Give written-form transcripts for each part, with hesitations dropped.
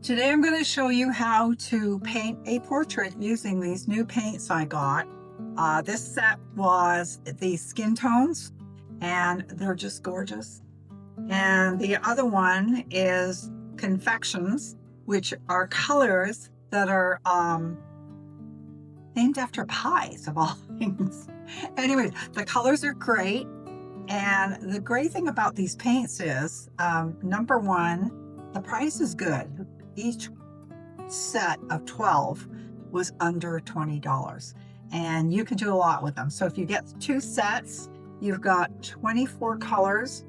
Today I'm going to show you how to paint a portrait using these new paints I got. This set was the skin tones and they're just gorgeous. And the other one is confections, which are colors that are named after pies of all things. Anyways, the colors are great. And the great thing about these paints is, number one, the price is good. Each set of 12 was under $20, and you can do a lot with them. So if you get 2 sets, you've got 24 colors,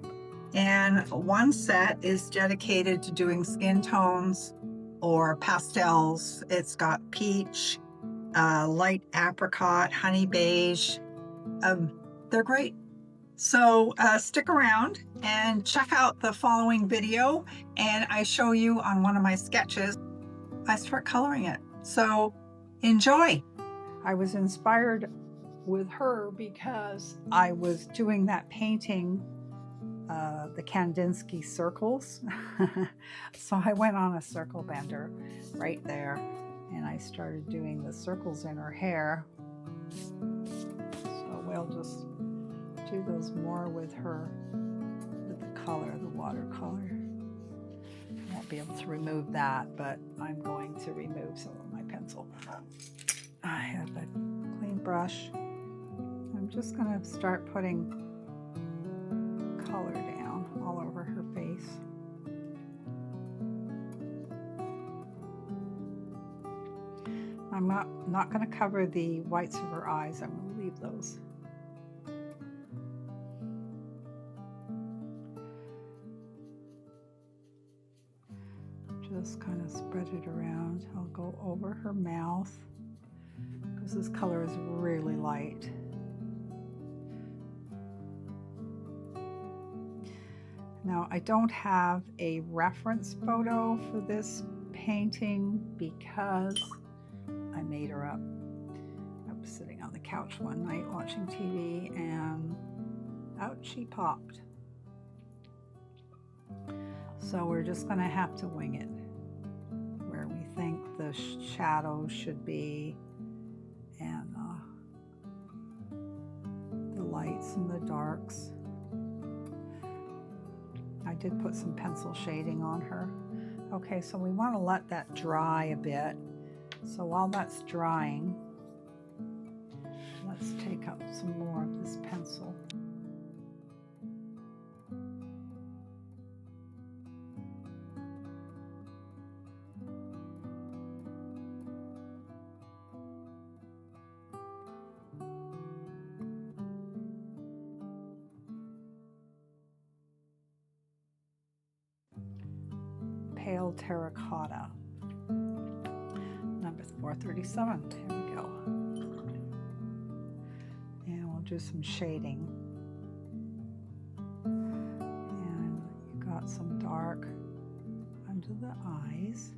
and one set is dedicated to doing skin tones or pastels. It's got peach, light apricot, honey beige. They're great. So stick around and check out the following video, and I show you on one of my sketches. I start coloring it. So enjoy. I was inspired with her because I was doing that painting, the Kandinsky circles. So I went on a circle bender right there, and I started doing the circles in her hair. So we'll just do those more with her, with the color, the watercolor. I won't be able to remove that, but I'm going to remove some of my pencil. I have a clean brush. I'm just going to start putting color down all over her face. I'm not going to cover the whites of her eyes. I'm going to leave those. Just kind of spread it around. I'll go over her mouth because this color is really light. Now, I don't have a reference photo for this painting because I made her up. I was sitting on the couch one night watching TV and out she popped. So we're just going to have to wing it where we think the shadow should be, and the lights and the darks. I did put some pencil shading on her. Okay, so we want to let that dry a bit. So while that's drying, let's take up some more of this pencil. Pale terracotta, number 437. Here we go. And we'll do some shading. And you got some dark under the eyes.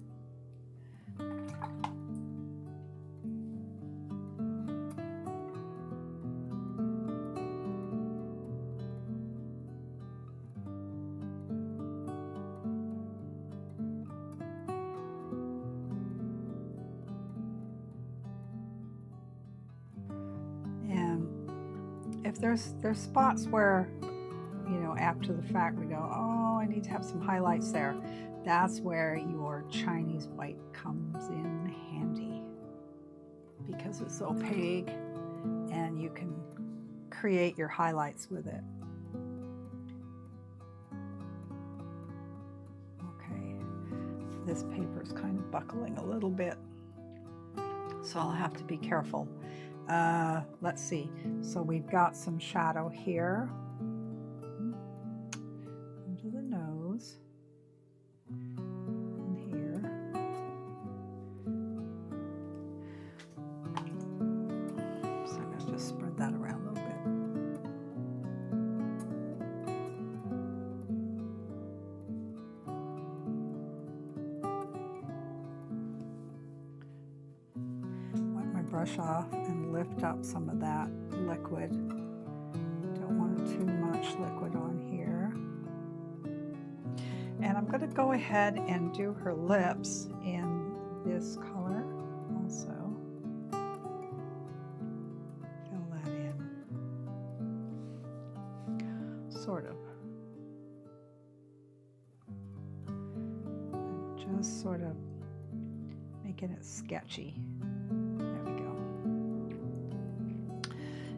If there's spots where, you know, after the fact we go, oh, I need to have some highlights there, that's where your Chinese white comes in handy because it's opaque and you can create your highlights with it. Okay, this paper is kind of buckling a little bit, so I'll have to be careful. Let's see. So we've got some shadow here under the nose and here. So I'm going to just spread that around a little bit. Brush off and lift up some of that liquid. Don't want too much liquid on here. And I'm going to go ahead and do her lips in this color also. Fill that in. Sort of. I'm just sort of making it sketchy. There we go.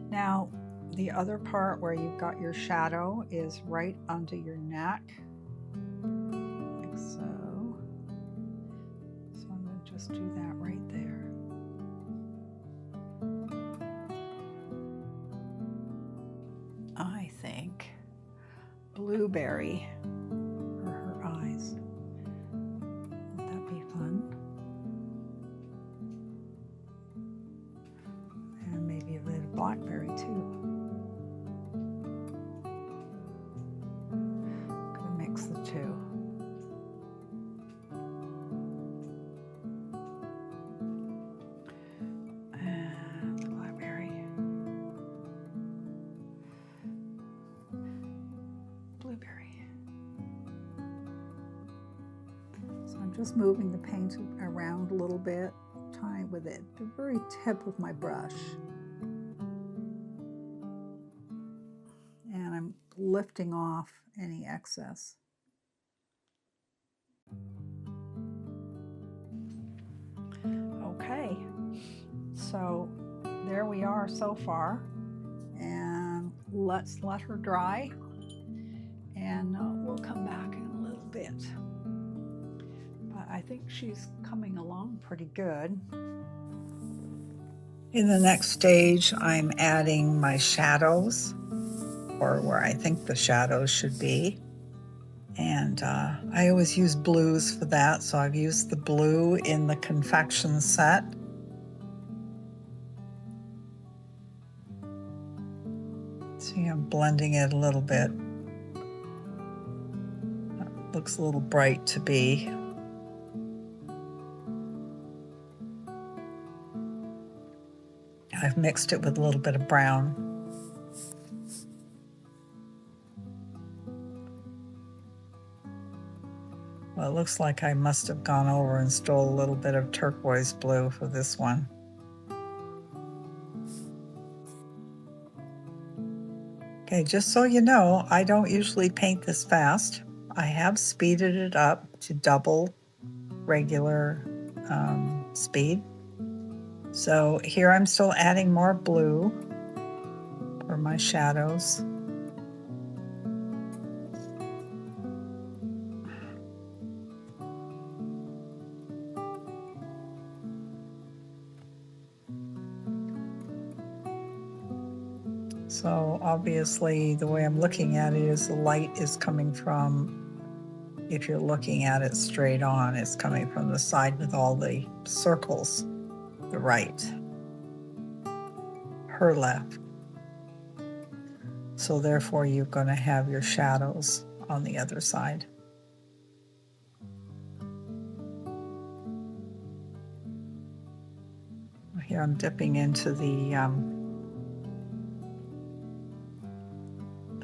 Now, the other part where you've got your shadow is right under your neck, like so. So I'm going to just do that right there. I think blueberry for her eyes. Would that be fun? And maybe a bit of blackberry too. The two. And blackberry. Blueberry. So I'm just moving the paint around a little bit, trying with it the very tip of my brush. And I'm lifting off any excess. Okay, so there we are so far, and let's let her dry, and we'll come back in a little bit. But I think she's coming along pretty good. In the next stage, I'm adding my shadows, or where I think the shadows should be. And I always use blues for that, so I've used the blue in the confection set. See, I'm blending it a little bit. That looks a little bright to be. I've mixed it with a little bit of brown. Well, it looks like I must have gone over and stole a little bit of turquoise blue for this one. Okay, just so you know, I don't usually paint this fast. I have speeded it up to double regular speed. So here I'm still adding more blue for my shadows. So obviously the way I'm looking at it is the light is coming from, if you're looking at it straight on, it's coming from the side with all the circles, the right, her left. So therefore you're going to have your shadows on the other side. Here I'm dipping into the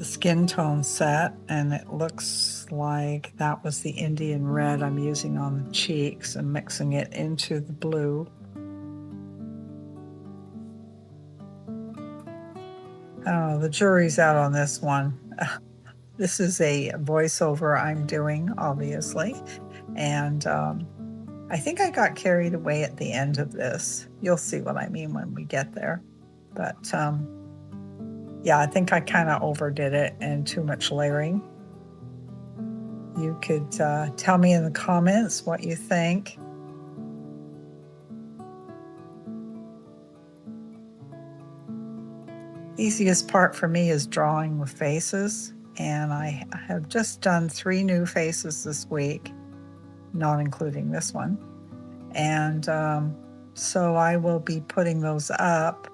skin tone set, and it looks like that was the Indian red I'm using on the cheeks and mixing it into the blue. I don't know, the jury's out on this one. This is a voiceover I'm doing, obviously, and I think I got carried away at the end of this. You'll see what I mean when we get there. But yeah, I think I kind of overdid it and too much layering. You could tell me in the comments what you think. The easiest part for me is drawing with faces, and I have just done 3 new faces this week, not including this one. And so I will be putting those up,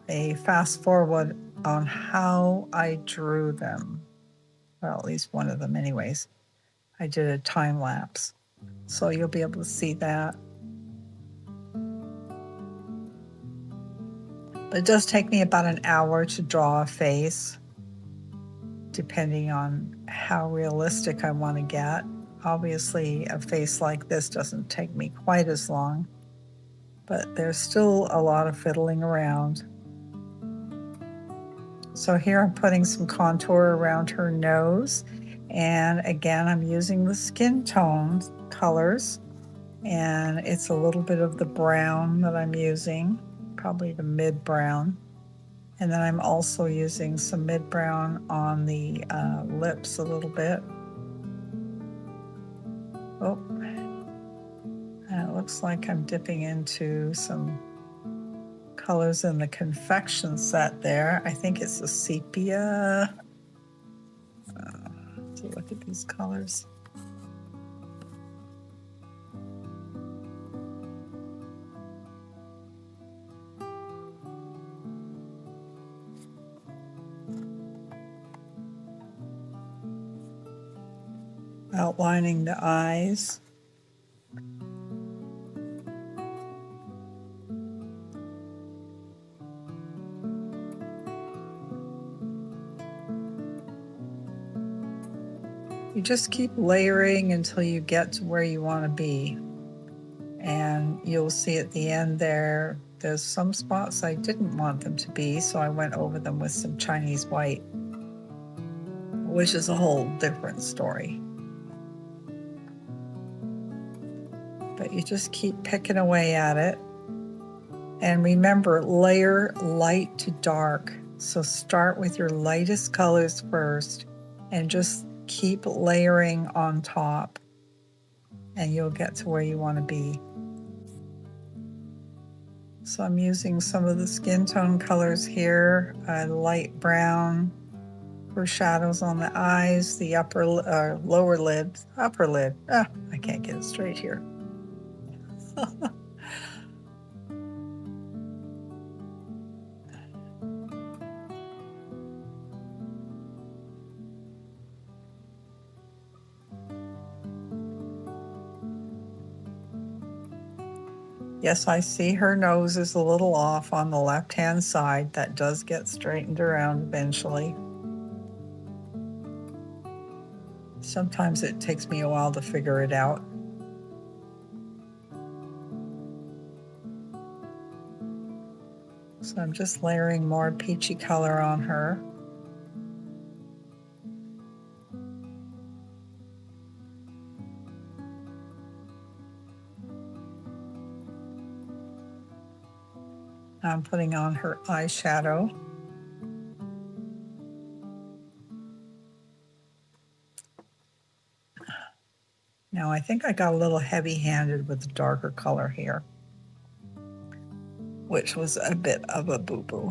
a fast forward on how I drew them. Well, at least one of them anyways. I did a time lapse, so you'll be able to see that. But it does take me about an hour to draw a face, depending on how realistic I want to get. Obviously, a face like this doesn't take me quite as long, but there's still a lot of fiddling around. So here I'm putting some contour around her nose, and again I'm using the skin tone colors, and it's a little bit of the brown that I'm using, probably the mid brown, and then I'm also using some mid brown on the lips a little bit. Oh, and it looks like I'm dipping into some colors in the confection set there. I think it's a sepia. So look at these colors. Outlining the eyes. You just keep layering until you get to where you want to be. And you'll see at the end there's some spots I didn't want them to be, so I went over them with some Chinese white, which is a whole different story. But you just keep picking away at it. And remember, layer light to dark. So start with your lightest colors first and just keep layering on top, and you'll get to where you want to be. So I'm using some of the skin tone colors here, light brown for shadows on the eyes, the lower lid, upper lid. I can't get it straight here. Yes, I see her nose is a little off on the left-hand side. That does get straightened around eventually. Sometimes it takes me a while to figure it out. So I'm just layering more peachy color on her. I'm putting on her eyeshadow. Now I think I got a little heavy-handed with the darker color here, which was a bit of a boo-boo.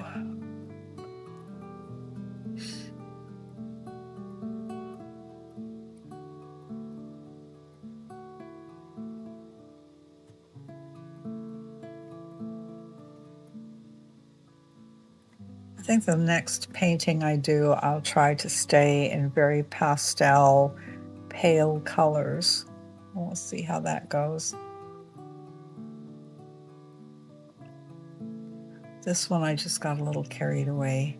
I think the next painting I do, I'll try to stay in very pastel, pale colors. We'll see how that goes. This one I just got a little carried away.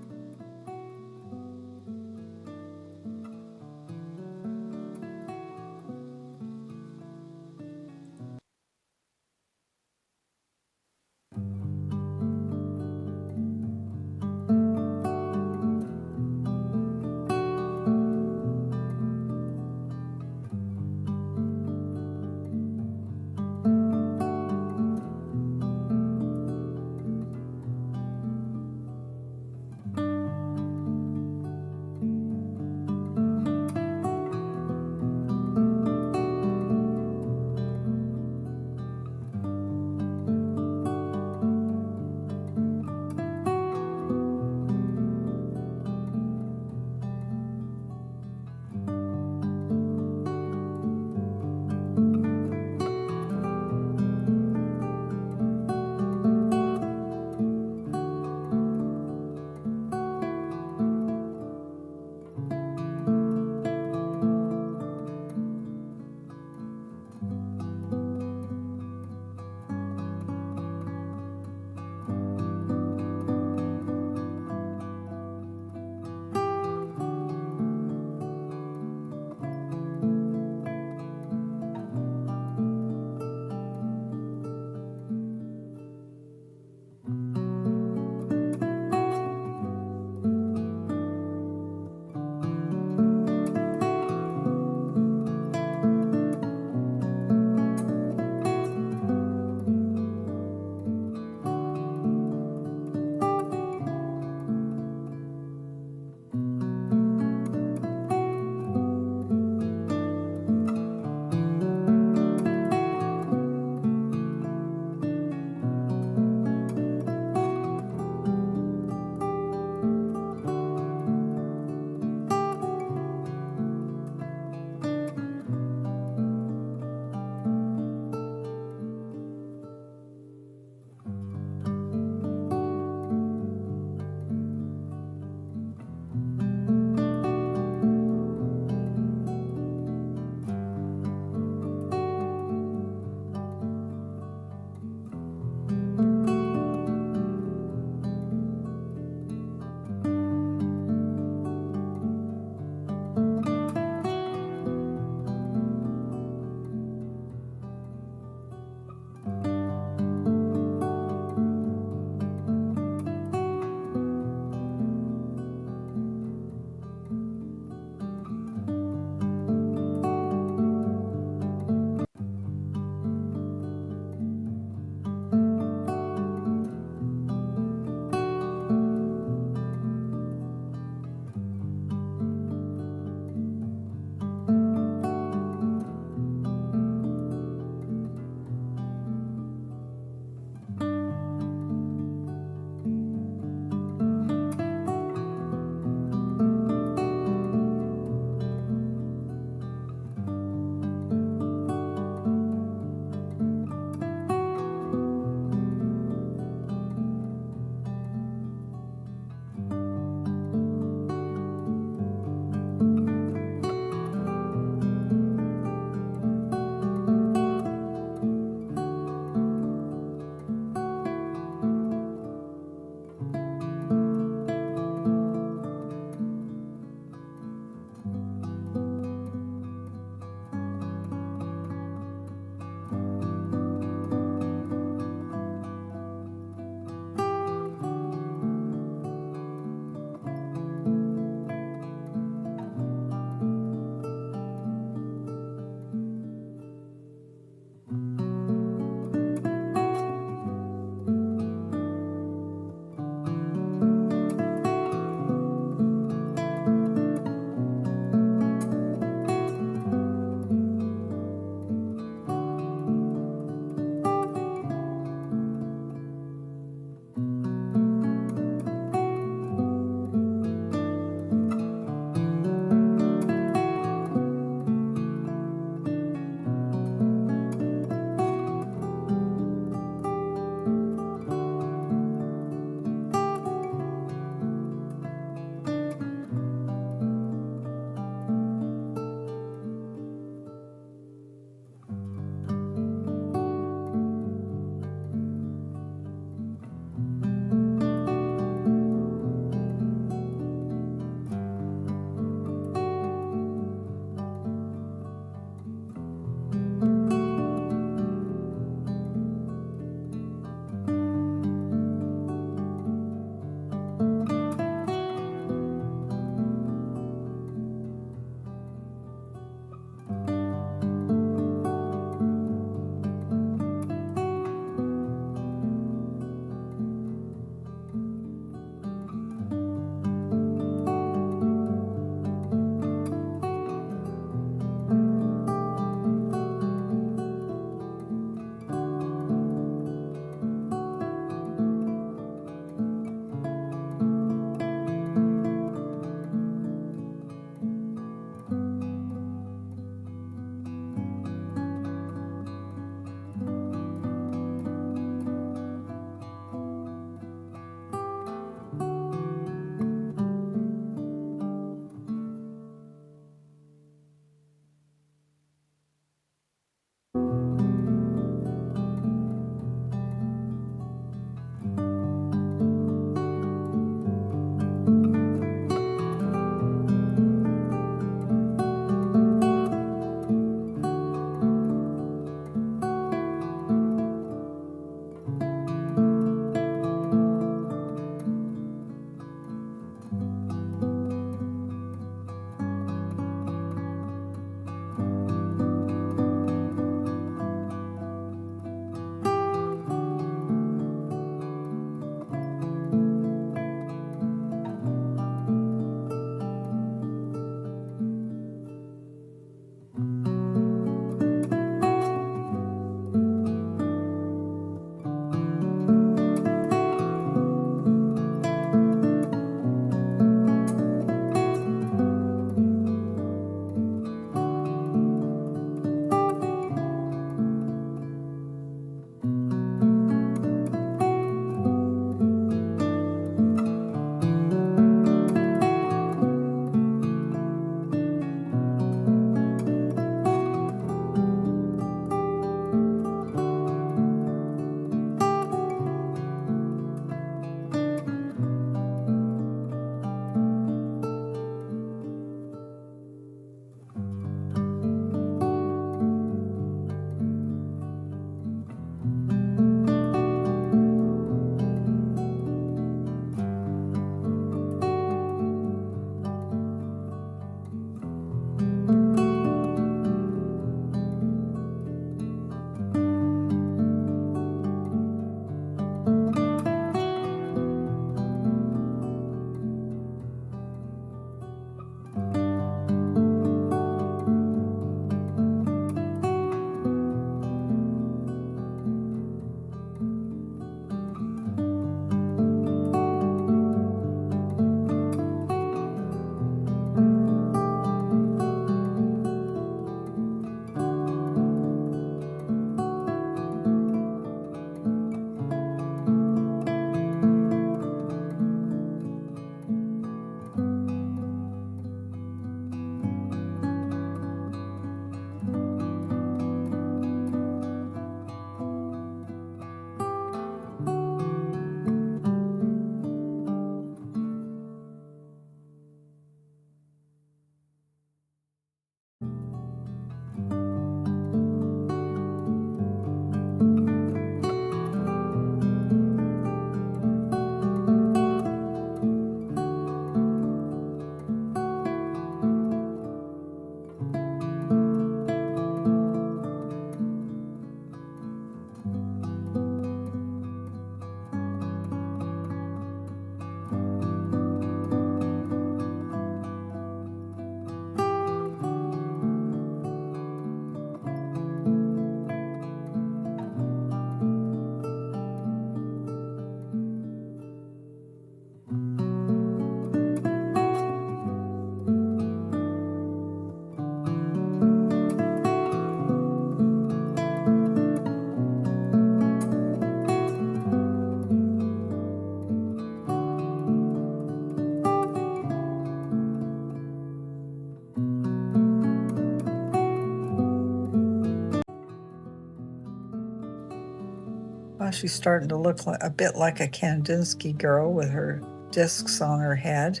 she's starting to look like, a bit like a Kandinsky girl with her discs on her head.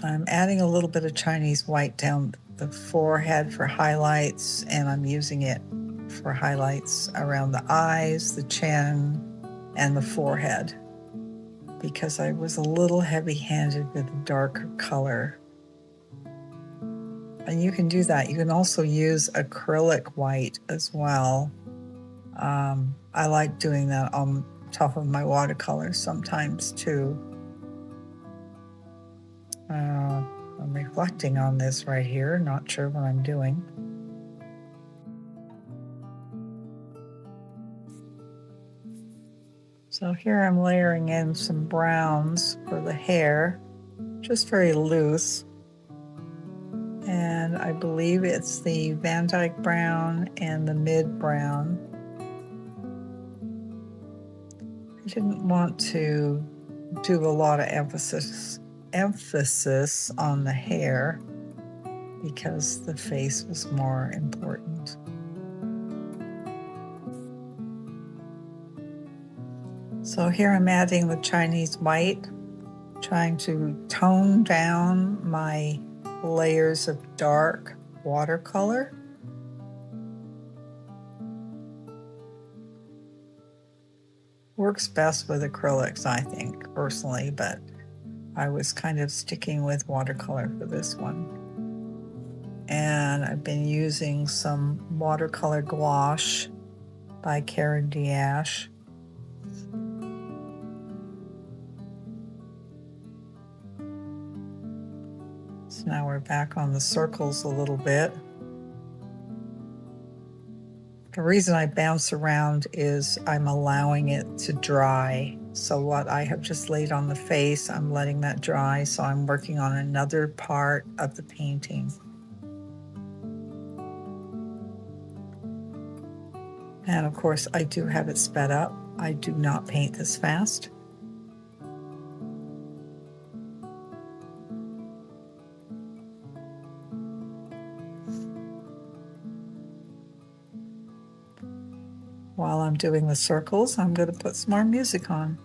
I'm adding a little bit of Chinese white down the forehead for highlights, and I'm using it for highlights around the eyes, the chin, and the forehead, because I was a little heavy-handed with a darker color. And you can do that. You can also use acrylic white as well. I like doing that on top of my watercolors sometimes too. I'm reflecting on this right here, not sure what I'm doing. So here I'm layering in some browns for the hair, just very loose. And I believe it's the Van Dyke brown and the mid brown. I didn't want to do a lot of emphasis on the hair because the face was more important. So here I'm adding the Chinese white, trying to tone down my layers of dark watercolor. Works best with acrylics, I think, personally, but I was kind of sticking with watercolor for this one. And I've been using some watercolor gouache by kandinsky. So now we're back on the circles a little bit. The reason I bounce around is I'm allowing it to dry. So what I have just laid on the face, I'm letting that dry. So I'm working on another part of the painting. And of course, I do have it sped up. I do not paint this fast. While I'm doing the circles, I'm going to put some more music on.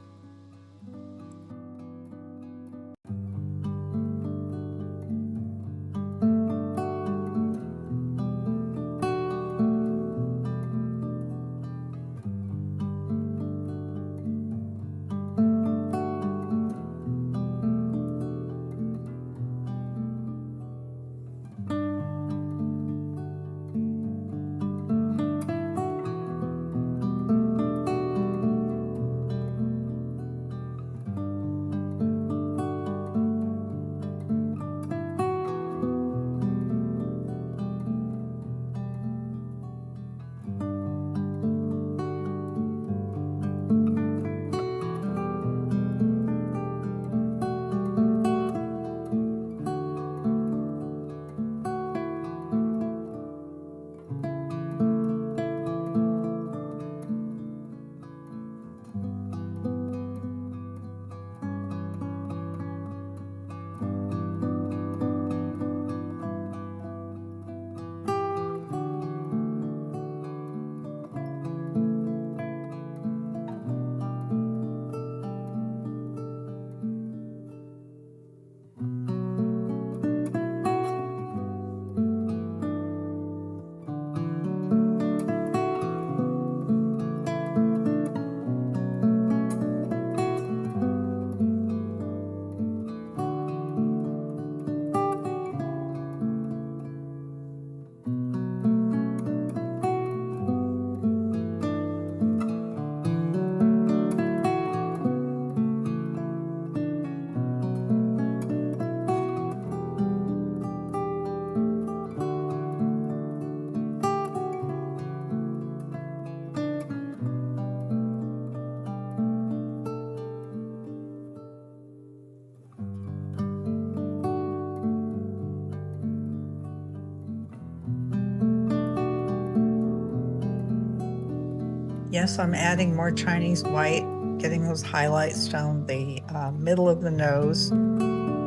Yes, I'm adding more Chinese white, getting those highlights down the middle of the nose.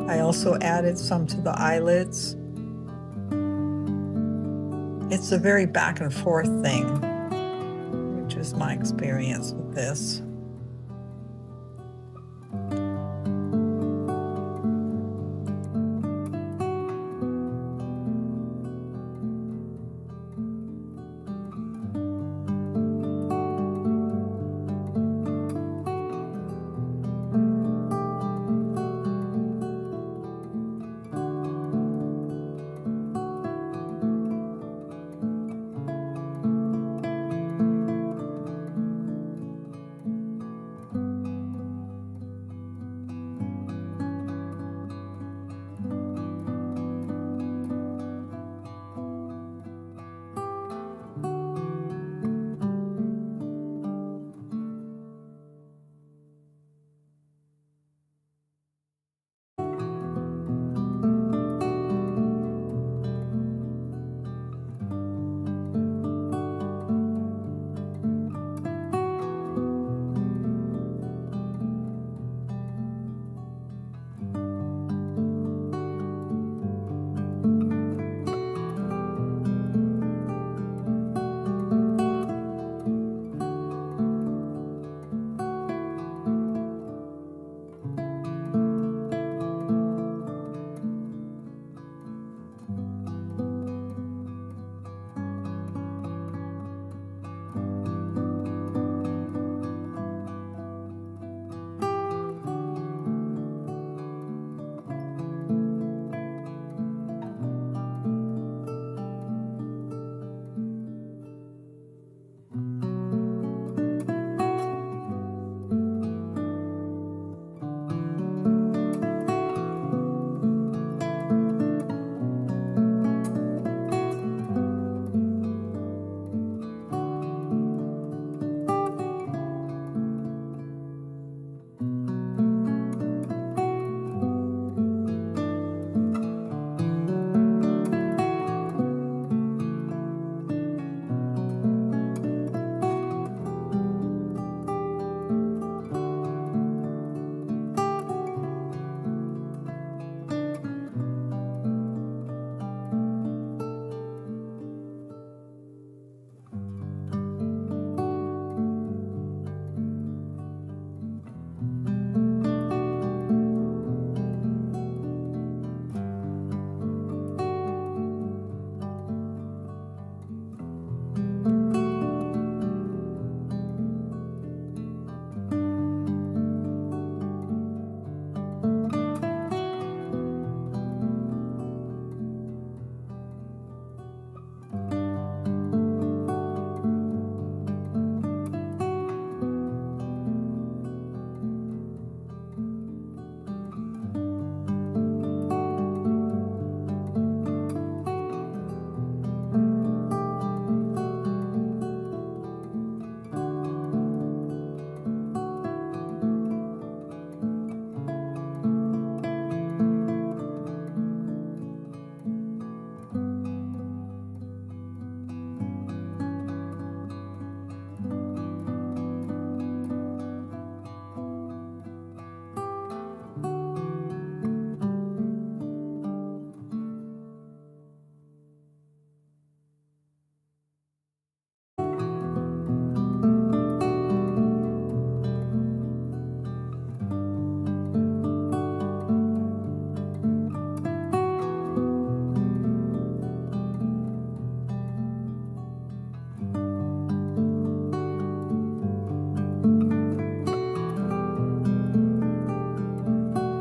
I also added some to the eyelids. It's a very back and forth thing. just my experience with this.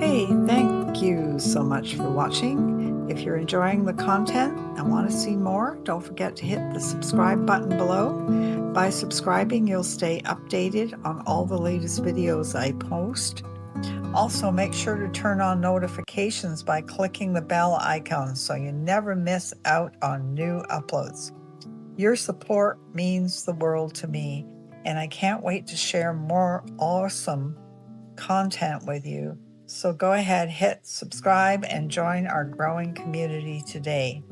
Hey, thank you so much for watching. If you're enjoying the content and want to see more, don't forget to hit the subscribe button below. By subscribing, you'll stay updated on all the latest videos I post. Also, make sure to turn on notifications by clicking the bell icon so you never miss out on new uploads. Your support means the world to me, and I can't wait to share more awesome content with you. So go ahead, hit subscribe and join our growing community today.